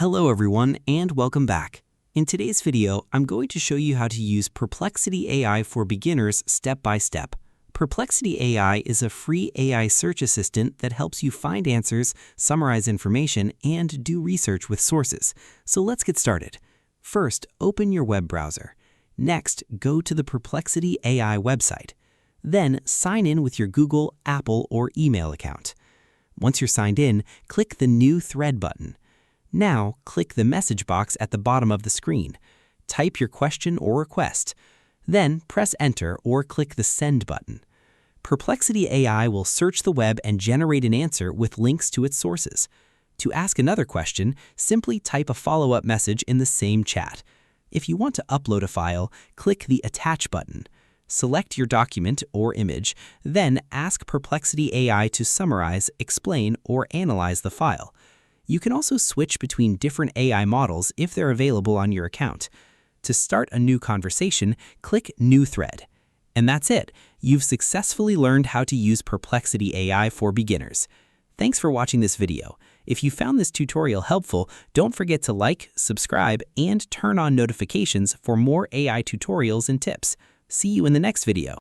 Hello everyone and welcome back. In today's video, I'm going to show you how to use Perplexity AI for beginners step by step. Perplexity AI is a free AI search assistant that helps you find answers, summarize information, and do research with sources. So let's get started. First, open your web browser. Next, go to the Perplexity AI website. Then, sign in with your Google, Apple, or email account. Once you're signed in, click the New Thread button. Now, click the message box at the bottom of the screen. Type your question or request. Then, press Enter or click the Send button. Perplexity AI will search the web and generate an answer with links to its sources. To ask another question, simply type a follow-up message in the same chat. If you want to upload a file, click the Attach button. Select your document or image, then ask Perplexity AI to summarize, explain, or analyze the file. You can also switch between different AI models if they're available on your account. To start a new conversation, click New Thread. And that's it. You've successfully learned how to use Perplexity AI for beginners. Thanks for watching this video. If you found this tutorial helpful, don't forget to like, subscribe, and turn on notifications for more AI tutorials and tips. See you in the next video.